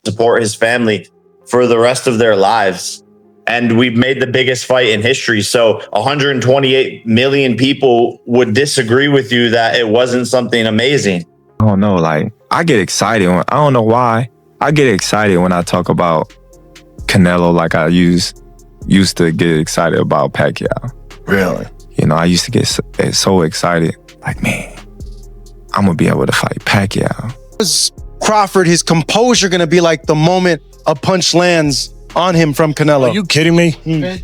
support his family for the rest of their lives. And we've made the biggest fight in history. So 128 million people would disagree with you that it wasn't something amazing. I don't know, like, I get excited. I don't know why. I get excited when I talk about Canelo like I used to get excited about Pacquiao. Really? You know, I used to get so excited. Like, man, I'm going to be able to fight Pacquiao. Is Crawford, his composure going to be like the moment a punch lands on him from Canelo? Are you kidding me?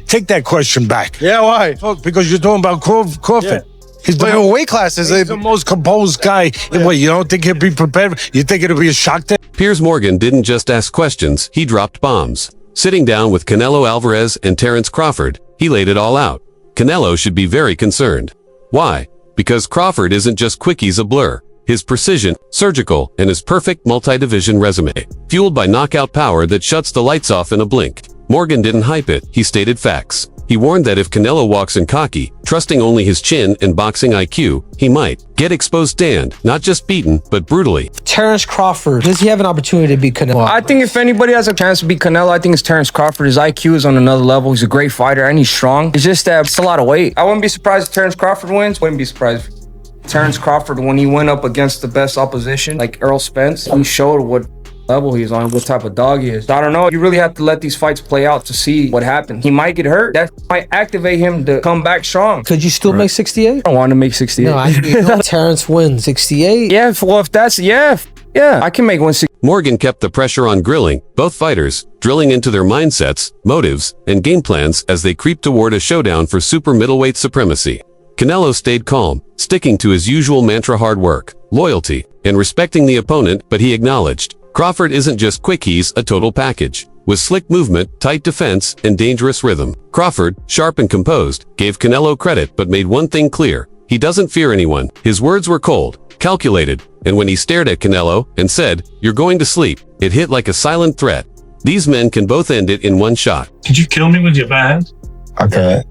Take that question back. Yeah, why? Because you're talking about Crawford. Yeah. He's But weight classes, he's the most composed guy. Yeah. What, you don't think he'll be prepared? You think it'll be a shock to him? Piers Morgan didn't just ask questions, he dropped bombs. Sitting down with Canelo Alvarez and Terence Crawford, he laid it all out. Canelo should be very concerned. Why? Because Crawford isn't just quickies a blur. His precision, surgical, and his perfect multi-division resume, fueled by knockout power that shuts the lights off in a blink. Morgan didn't hype it, he stated facts. He warned that if Canelo walks in cocky, trusting only his chin and boxing IQ, he might get exposed stand, not just beaten, but brutally. Terence Crawford, does he have an opportunity to beat Canelo? I think if anybody has a chance to beat Canelo, I think it's Terence Crawford. His IQ is on another level. He's a great fighter and he's strong. It's just that it's a lot of weight. I wouldn't be surprised if Terence Crawford wins. Wouldn't be surprised. Terence Crawford, when he went up against the best opposition, like Errol Spence, he showed what level he's on, what type of dog he is. So I don't know. You really have to let these fights play out to see what happens. He might get hurt. That might activate him to come back strong. Could you still make 68? I don't want to make 68. No, Terence wins 68. Yeah, well, if that's, yeah, I can make 160. Morgan kept the pressure on grilling both fighters, drilling into their mindsets, motives, and game plans as they creep toward a showdown for super middleweight supremacy. Canelo stayed calm, sticking to his usual mantra: hard work, loyalty, and respecting the opponent, but he acknowledged Crawford isn't just quick, he's a total package. With slick movement, tight defense, and dangerous rhythm. Crawford, sharp and composed, gave Canelo credit but made one thing clear: he doesn't fear anyone. His words were cold, calculated, and when he stared at Canelo and said, "You're going to sleep," it hit like a silent threat. These men can both end it in one shot. Could you kill me with your bare hands? I could.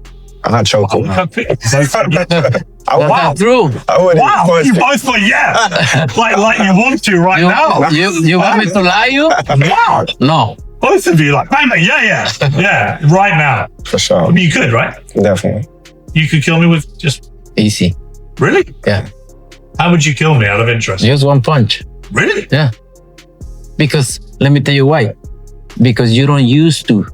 I'll choke him. Wow, Drew. Wow, you both were, yeah. like you want to right now. You want me to lie you? Wow. No. Both of you like, bang, yeah, right now. For sure. I mean, you could, right? Definitely. You could kill me with just... Easy. Really? Yeah. How would you kill me out of interest? Just one punch. Really? Yeah. Because, let me tell you why. Because you don't used to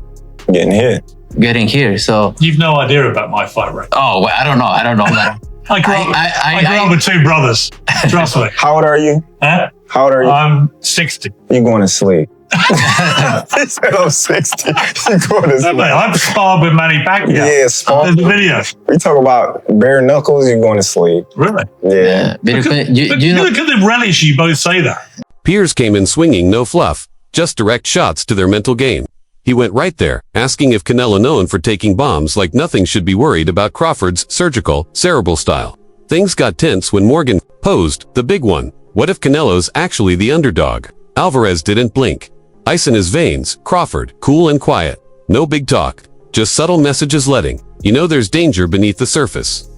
getting here, so... You've no idea about my fight rate. Oh, well, I don't know. I grew up with two brothers. Trust me. How old are you? Huh? How old are you? I'm 60. You're going to sleep. He said I'm 60. You're going to sleep. I've sparred with Manny Pacquiao. Yeah, sparred. There's the video. We talk about bare knuckles, you're going to sleep. Really? Yeah. Look at the relish you both say that. Piers came in swinging no fluff, just direct shots to their mental game. He went right there, asking if Canelo, known for taking bombs like nothing, should be worried about Crawford's surgical, cerebral style. Things got tense when Morgan posed the big one. What if Canelo's actually the underdog? Alvarez didn't blink. Ice in his veins. Crawford, cool and quiet. No big talk. Just subtle messages letting you know there's danger beneath the surface.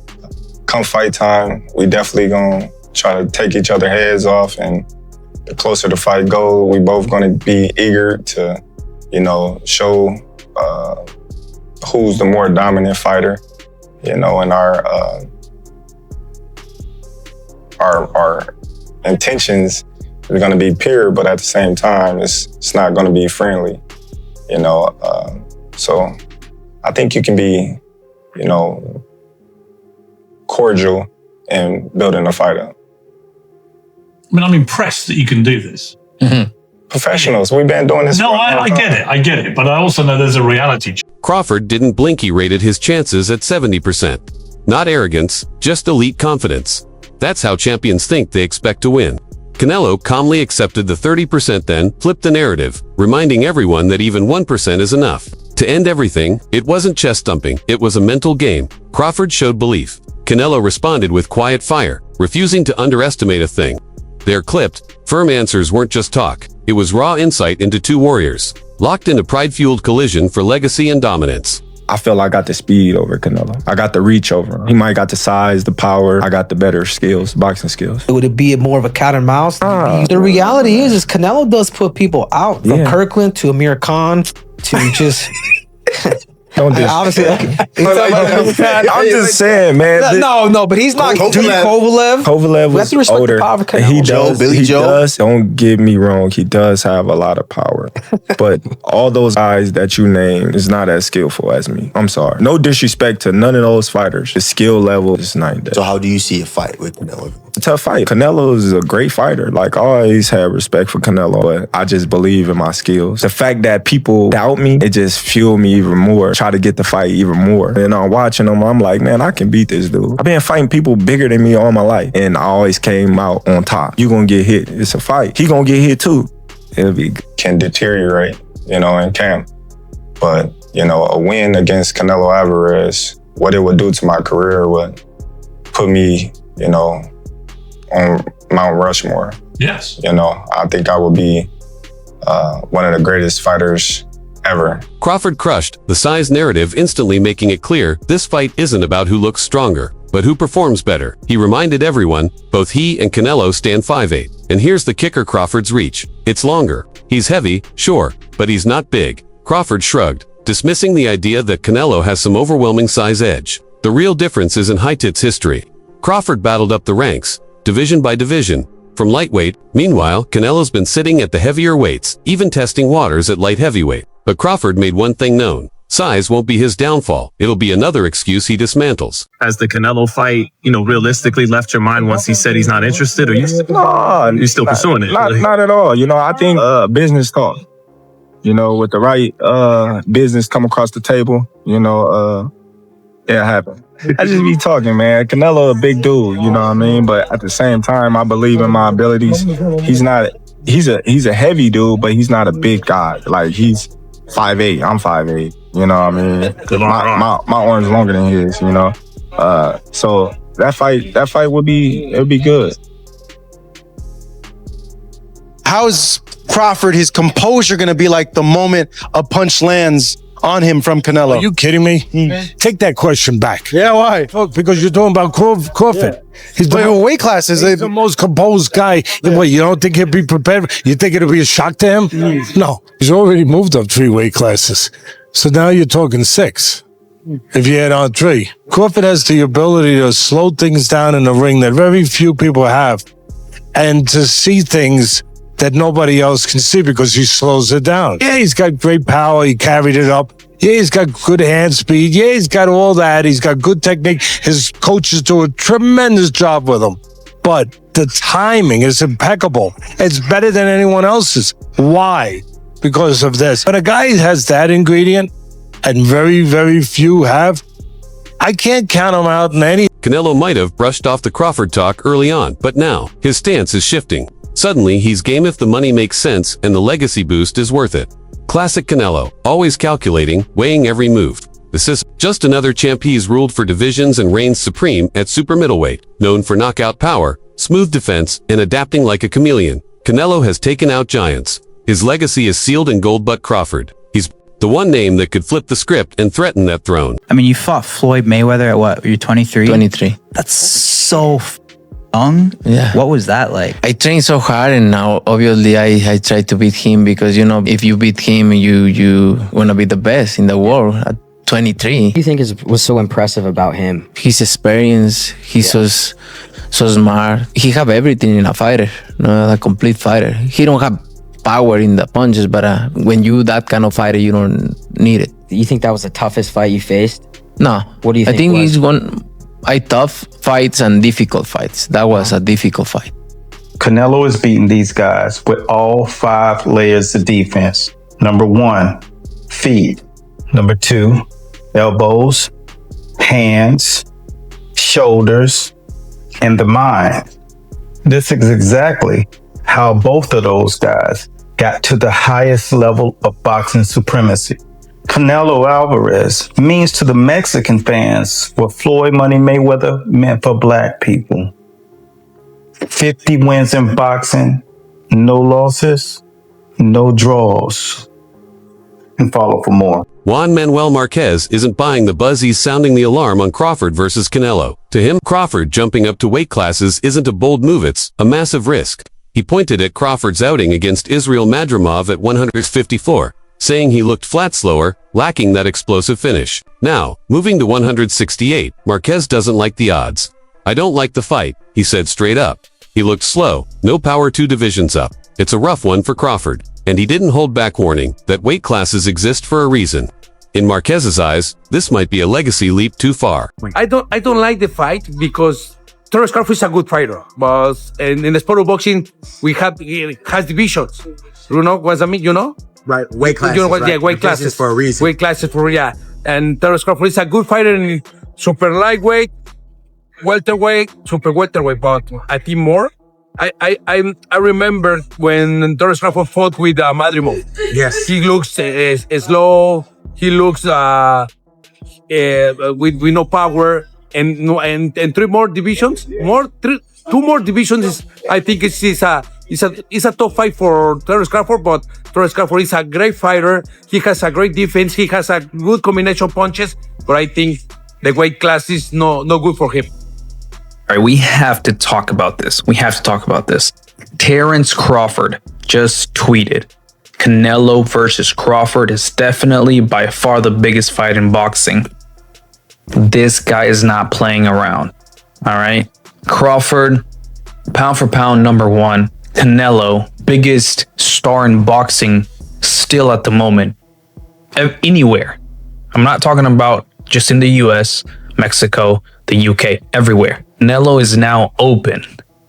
Come fight time, we definitely gonna try to take each other's heads off, and the closer the fight goes, we both gonna be eager to, show who's the more dominant fighter, and our intentions are gonna be pure, but at the same time, it's not gonna be friendly, so I think you can be, cordial and building a fight up. I mean, I'm impressed that you can do this. Mm-hmm. Professionals, we've been doing this. No, I get it. But I also know there's a reality check. Crawford didn't blink. He rated his chances at 70%. Not arrogance, just elite confidence. That's how champions think they expect to win. Canelo calmly accepted the 30%, then flipped the narrative, reminding everyone that even 1% is enough. To end everything, it wasn't chest thumping, it was a mental game. Crawford showed belief. Canelo responded with quiet fire, refusing to underestimate a thing. Their clipped, firm answers weren't just talk. It was raw insight into two warriors, locked in a pride-fueled collision for legacy and dominance. I feel I got the speed over Canelo. I got the reach over him. He might got the size, the power. I got the better skills, boxing skills. Would it be more of a cat and mouse? The reality is Canelo does put people out. From Kirkland to Amir Khan to just... Don't do obviously, I'm just saying, man. No, but he's not Kovalev. Kovalev was older. He does. Billy Joe. Does. Don't get me wrong. He does have a lot of power, but all those guys that you named is not as skillful as me. I'm sorry. No disrespect to none of those fighters. The skill level is not there. So how do you see a fight with Canelo? It's a tough fight. Canelo is a great fighter. Like, I always had respect for Canelo, but I just believe in my skills. The fact that people doubt me, it just fueled me even more. Try to get the fight even more. And I'm watching them, I'm like, man, I can beat this dude. I've been fighting people bigger than me all my life, and I always came out on top. You gonna get hit. It's a fight. He gonna get hit too. Can deteriorate, in camp. But, a win against Canelo Alvarez, what it would do to my career would put me, on Mount Rushmore. Yes. I think I would be one of the greatest fighters ever. Crawford crushed the size narrative, instantly making it clear this fight isn't about who looks stronger, but who performs better. He reminded everyone, both he and Canelo stand 5'8". And here's the kicker: Crawford's reach. It's longer. He's heavy, sure, but he's not big. Crawford shrugged, dismissing the idea that Canelo has some overwhelming size edge. The real difference is in height-its history. Crawford battled up the ranks, division by division, from lightweight. Meanwhile, Canelo's been sitting at the heavier weights, even testing waters at light heavyweight. But Crawford made one thing known: size won't be his downfall. It'll be another excuse he dismantles. Has the Canelo fight, realistically left your mind once he said he's not interested, or you're still pursuing it? Not at all. I think business talk. With the right business come across the table, it happened. I just be talking, man. Canelo a big dude, you know what I mean? But at the same time, I believe in my abilities. He's a heavy dude, but he's not a big guy. Like, he's 5'8". I'm 5'8". You know what I mean? My arm's longer than his, So that fight would be good. How is Crawford, his composure going to be like the moment a punch lands on him from Canelo? Are you kidding me? Take that question back. Yeah, why? Look, because you're talking about Crawford. He's But weight classes, he's the most composed guy. What, you don't think he'll be prepared? You think it'll be a shock to him? No. He's already moved up 3 weight classes. So now you're talking 6. If you add on 3. Crawford has the ability to slow things down in the ring that very few people have, and to see things that nobody else can see because he slows it down. Yeah, he's got great power. He carried it up. Yeah, he's got good hand speed. Yeah, he's got all that. He's got good technique. His coaches do a tremendous job with him. But the timing is impeccable. It's better than anyone else's. Why? Because of this. When a guy has that ingredient, and very, very few have, I can't count him out in any. Canelo might have brushed off the Crawford talk early on, but now his stance is shifting. Suddenly, he's game if the money makes sense and the legacy boost is worth it. Classic Canelo, always calculating, weighing every move. This is just another champ. He's ruled for divisions and reigns supreme at super middleweight, known for knockout power, smooth defense, and adapting like a chameleon. Canelo has taken out giants. His legacy is sealed in gold, but Crawford, he's the one name that could flip the script and threaten that throne. I mean, you fought Floyd Mayweather at what? You're 23? 23. That's so young. Yeah. What was that like? I trained so hard, and now obviously I try to beat him because, if you beat him, you want to be the best in the world at 23. What do you think was so impressive about him? His experience, he's so smart. He have everything in a fighter, a complete fighter. He don't have power in the punches, but when you that kind of fighter, you don't need it. Do you think that was the toughest fight you faced? No. What do you think? I think he's tough fights and difficult fights. That was a difficult fight. Canelo is beating these guys with all 5 layers of defense. Number 1, feet. Number 2, elbows, hands, shoulders, and the mind. This is exactly how both of those guys got to the highest level of boxing supremacy. Canelo Alvarez means to the Mexican fans what Floyd Money Mayweather meant for black people. 50 wins in boxing, no losses, no draws. and follow for more. Juan Manuel Marquez isn't buying the buzz. He's sounding the alarm on Crawford versus Canelo. To him, Crawford jumping up to weight classes isn't a bold move, it's a massive risk. He pointed at Crawford's outing against Israel Madrimov at 154, saying he looked flat, slower, lacking that explosive finish. Now, moving to 168, Marquez doesn't like the odds. I don't like the fight, he said straight up. He looked slow, no power 2 divisions up. It's a rough one for Crawford, and he didn't hold back, warning that weight classes exist for a reason. In Marquez's eyes, this might be a legacy leap too far. I don't like the fight because Terence Crawford is a good fighter, but in the sport of boxing, it has divisions. You know what I mean? You know? Right, weight classes. You know what? Right. Yeah, weight classes for a reason. Weight classes for and Terence Crawford is a good fighter in super lightweight, welterweight, super welterweight, but I think more. I remember when Terence Crawford fought with Madrimov. Yes, he looks slow. He looks with no power, and 3 more divisions, two more divisions. I think it's a top fight for Terence Crawford, but Terence Crawford is a great fighter. He has a great defense. He has a good combination punches, but I think the weight class is no good for him. All right, we have to talk about this. Terence Crawford just tweeted, Canelo versus Crawford is definitely by far the biggest fight in boxing. This guy is not playing around. All right. Crawford, pound for pound, number 1. Canelo, biggest star in boxing still at the moment. Anywhere. I'm not talking about just in the US, Mexico, the UK, everywhere. Canelo is now open.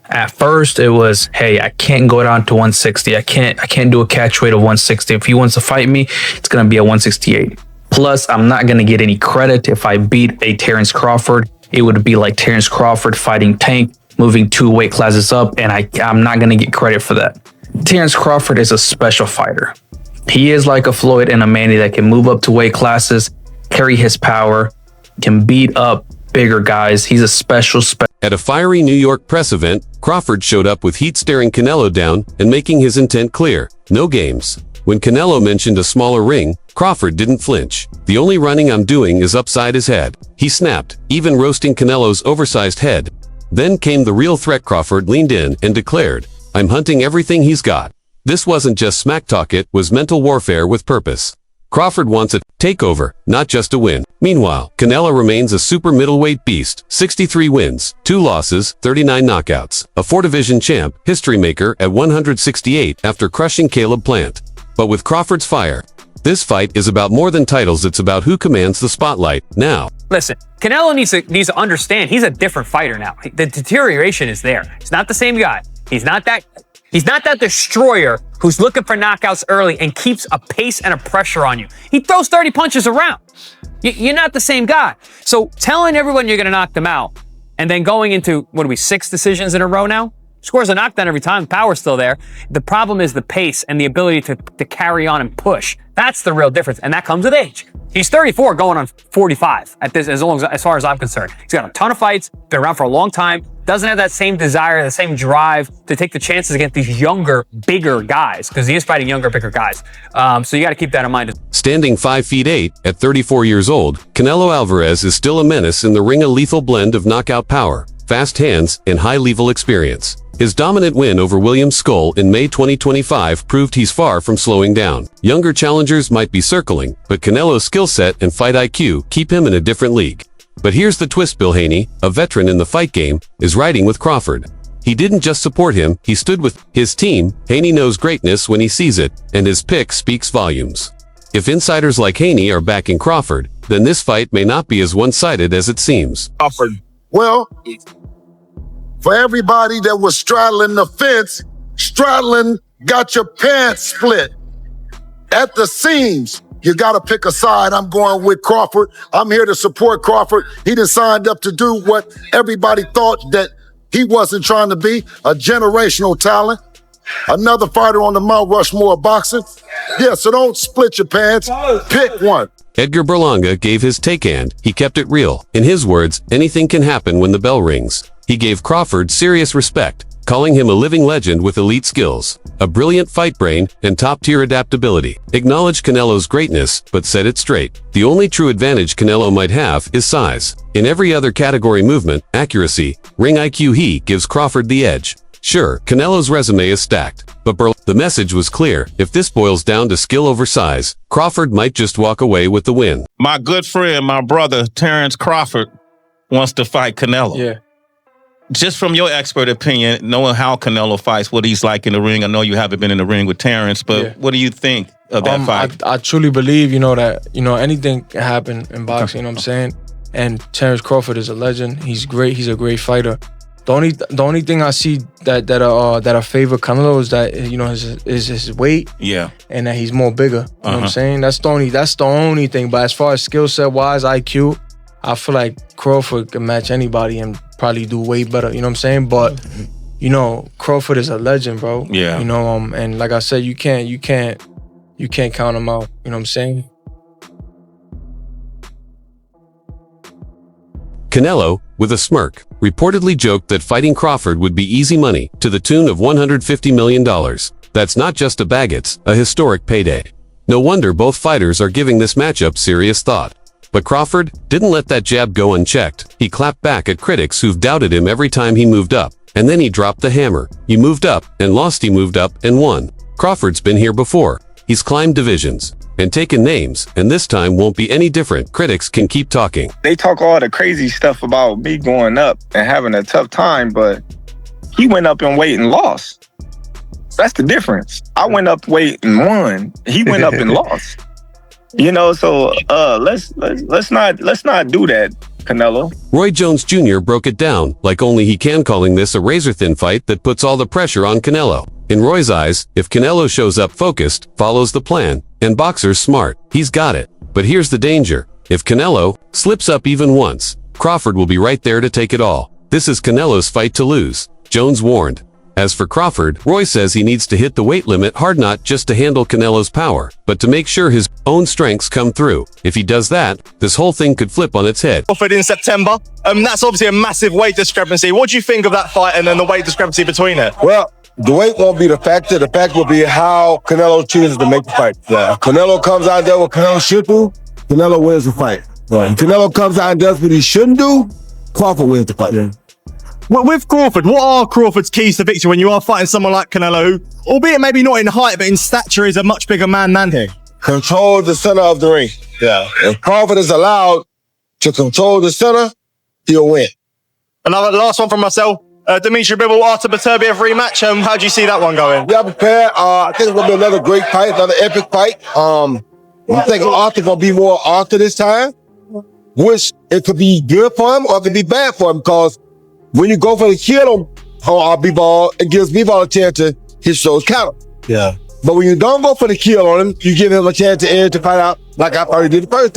At first, it was, hey, I can't go down to 160. I can't do a catch weight of 160. If he wants to fight me, it's gonna be at 168. Plus, I'm not gonna get any credit if I beat a Terence Crawford. It would be like Terence Crawford fighting Tank, moving 2 weight classes up, and I'm not gonna get credit for that. Terence Crawford is a special fighter. He is like a Floyd and a Manny that can move up to weight classes, carry his power, can beat up bigger guys. He's a special. At a fiery New York press event, Crawford showed up with heat, staring Canelo down and making his intent clear. No games. When Canelo mentioned a smaller ring, Crawford didn't flinch. The only running I'm doing is upside his head. He snapped, even roasting Canelo's oversized head. Then came the real threat. Crawford leaned in and declared, I'm hunting everything he's got. This wasn't just smack talk, it was mental warfare with purpose. Crawford wants a takeover, not just a win. Meanwhile, Canelo remains a super middleweight beast, 63 wins, 2 losses, 39 knockouts, a 4-division champ, history maker at 168 after crushing Caleb Plant. But with Crawford's fire, this fight is about more than titles, it's about who commands the spotlight now. Listen, Canelo needs to understand he's a different fighter now. The deterioration is there. He's not the same guy. He's not that destroyer who's looking for knockouts early and keeps a pace and a pressure on you. He throws 30 punches around. You're not the same guy. So telling everyone you're going to knock them out and then going into, 6 decisions in a row now? Scores a knockdown every time. Power's still there. The problem is the pace and the ability to carry on and push. That's the real difference. And that comes with age. He's 34 going on 45 at this, as far as I'm concerned. He's got a ton of fights, been around for a long time, doesn't have that same desire, the same drive to take the chances against these younger, bigger guys, because he is fighting younger, bigger guys. So you got to keep that in mind. Standing 5'8" at 34 years old, Canelo Alvarez is still a menace in the ring, a lethal blend of knockout power, fast hands, and high-level experience. His dominant win over William Skull in May 2025 proved he's far from slowing down. Younger challengers might be circling, but Canelo's skill set and fight IQ keep him in a different league. But here's the twist: Bill Haney, a veteran in the fight game, is riding with Crawford. He didn't just support him, he stood with his team. Haney knows greatness when he sees it, and his pick speaks volumes. If insiders like Haney are backing Crawford, then this fight may not be as one-sided as it seems. Crawford. Well, for everybody that was straddling the fence, straddling got your pants split at the seams. You got to pick a side. I'm going with Crawford. I'm here to support Crawford. He done signed up to do what everybody thought that he wasn't trying to be, a generational talent. Another fighter on the Mount Rushmore of boxing. Yeah, so don't split your pants. Pick one. Edgar Berlanga gave his take and he kept it real. In his words, anything can happen when the bell rings. He gave Crawford serious respect, calling him a living legend with elite skills, a brilliant fight brain, and top-tier adaptability. Acknowledged Canelo's greatness, but set it straight. The only true advantage Canelo might have is size. In every other category, movement, accuracy, ring IQ, he gives Crawford the edge. Sure, Canelo's resume is stacked, but the message was clear. If this boils down to skill over size, Crawford might just walk away with the win. My good friend, my brother, Terence Crawford, wants to fight Canelo. Yeah. Just from your expert opinion, knowing how Canelo fights, what he's like in the ring. I know you haven't been in the ring with Terence, but what do you think of that fight? I truly believe, that, anything can happen in boxing, you know what I'm saying? And Terence Crawford is a legend. He's great. He's a great fighter. The only thing I see that I favor Canelo is that, his weight. Yeah. And that he's more bigger. You know what I'm saying? That's the only thing. But as far as skill set wise, IQ, I feel like Crawford can match anybody and probably do way better. You know what I'm saying? But Crawford is a legend, bro. Yeah. And like I said, you can't count him out. You know what I'm saying? Canelo, with a smirk, reportedly joked that fighting Crawford would be easy money to the tune of $150 million. That's not just a bag, it's a historic payday. No wonder both fighters are giving this matchup serious thought. But Crawford didn't let that jab go unchecked. He clapped back at critics who've doubted him every time he moved up. And then he dropped the hammer. He moved up and lost, he moved up and won. Crawford's been here before. He's climbed divisions and taken names, and this time won't be any different. Critics can keep talking. They talk all the crazy stuff about me going up and having a tough time, but he went up in weight and lost. That's the difference. I went up weight and won. He went up and lost. So let's not do that, Canelo. Roy Jones Jr. broke it down like only he can, calling this a razor-thin fight that puts all the pressure on Canelo. In Roy's eyes, if Canelo shows up focused, follows the plan, and boxer's smart, he's got it. But here's the danger. If Canelo slips up even once, Crawford will be right there to take it all. This is Canelo's fight to lose, Jones warned. As for Crawford, Roy says he needs to hit the weight limit hard, not just to handle Canelo's power, but to make sure his own strengths come through. If he does that, this whole thing could flip on its head. Crawford in September, that's obviously a massive weight discrepancy. What do you think of that fight and then the weight discrepancy between it? Well, the weight won't be the factor. The factor will be how Canelo chooses to make the fight. Yeah. If Canelo comes out and does what Canelo should do, Canelo wins the fight. Right. If Canelo comes out and does what he shouldn't do, Crawford wins the fight. Yeah. Well, with Crawford, what are Crawford's keys to victory when you are fighting someone like Canelo, who, albeit maybe not in height, but in stature, is a much bigger man than him? Control the center of the ring. Yeah. If Crawford is allowed to control the center, he'll win. Another last one from myself. Dimitri Bivol, Artur Beterbiev rematch. How do you see that one going? Yeah, prepared. I think it's going to be another great fight, another epic fight. I think Artur going to be more Artur this time, which it could be good for him or it could be bad for him, because when you go for the kill on Bivol, it gives Bivol a chance to hit those counter. Yeah. But when you don't go for the kill on him, you give him a chance to find out like I already did the first time.